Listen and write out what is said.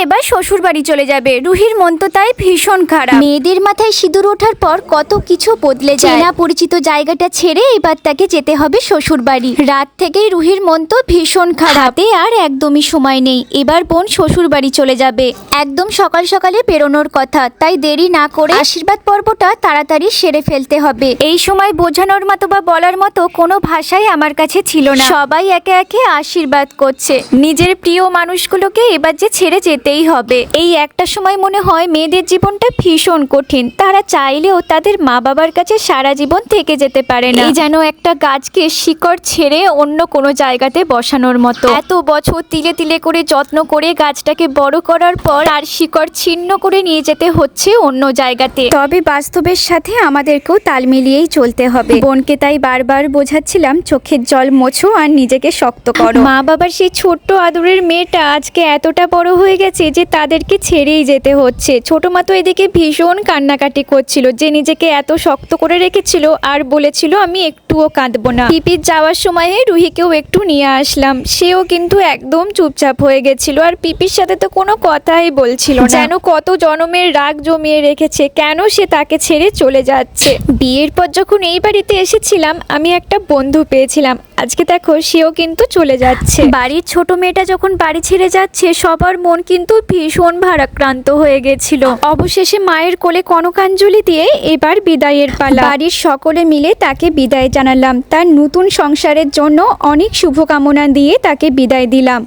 এবার শ্বশুর বাড়ি চলে যাবে। রুহির মন তো তাই ভীষণ খারাপ। মেয়েদের মাথায় সিঁদুর ওঠার পর কত কিছু বদলে যায়। চেনা পরিচিত জায়গাটা ছেড়ে এবার তাকে যেতে হবে শ্বশুর বাড়ি। রাত থেকেই রুহির মন তো ভীষণ খারাপ। হাতে আর একদমই সময় নেই। এবার বোন শ্বশুর বাড়ি চলে যাবে। একদম সকাল সকালে বেরোনোর কথা, তাই দেরি না করে আশীর্বাদ পর্বটা তাড়াতাড়ি সেরে ফেলতে হবে। এই সময় বোঝানোর মতো বা বলার মতো কোনো ভাষাই আমার কাছে ছিল না। সবাই একে একে আশীর্বাদ করছে। নিজের প্রিয় মানুষগুলোকে এবার যে ছেড়ে যেতেই হবে। এই একটা সময় মনে হয় মেয়েদের জীবনটা ভীষণ কঠিন। তারা চাইলেও তাদের মা বাবার কাছে সারা জীবন থেকে যেতে পারে না। এই যেন একটা গাছকে শিকড় ছেড়ে অন্য কোনো জায়গাতে বসানোর মতো। এত বছর তিলে তিলে করে যত্ন করে গাছটাকে বড় করার পর আর শিকড় ছিন্ন করে নিয়ে যেতে হচ্ছে অন্য জায়গাতে। তবে বাস্তবের সাথে আমাদেরকেও তাল মিলিয়েই চলতে হবে। বোনকে তাই বারবার বোঝাচ্ছিলাম, চোখের জল মোছো আর নিজেকে শক্ত করো। মা বাবার সেই ছোট্ট আদরের মেয়েটা আজকে এতটা বড় হয়ে গেছে যে তাদেরকে ছেড়েই যেতে হচ্ছে। ছোট মা তো এদিকে ভীষণ কান্নাকাটি করছিল যে নিজেকে এত শক্ত করে রেখেছিল আর বলেছিল আমি একটুও কাঁদবো না। পিপির যাওয়ার সময়ে রুহিকেও একটু নিয়ে আসলাম। সেও কিন্তু একদম চুপচাপ হয়ে গেছিল আর পিপির সাথে তো কোনো কথাই বলছিল না। যেন কত জনমের রাগ জমিয়ে রেখেছে, কেন সে তাকে ছেড়ে চলে যাচ্ছে। বিয়ের পর যখন এই বাড়িতে এসেছিলাম আমি একটা বন্ধু পেয়েছিলাম। আজকে দেখো সেও কিন্তু চলে যাচ্ছে। বাড়ির ছোট মেয়েটা যখন বাড়ি ছেড়ে যাচ্ছে সবার মন কিন্তু ভীষণ ভারাক্রান্ত হয়ে গেছিল। অবশেষে মায়ের কোলে কনকাঞ্জলি দিয়ে এবার বিদায়ের পালা। বাড়ির সকলে মিলে তাকে বিদায় জানালাম। তার নতুন সংসারের জন্য অনেক শুভকামনা দিয়ে তাকে বিদায় দিলাম।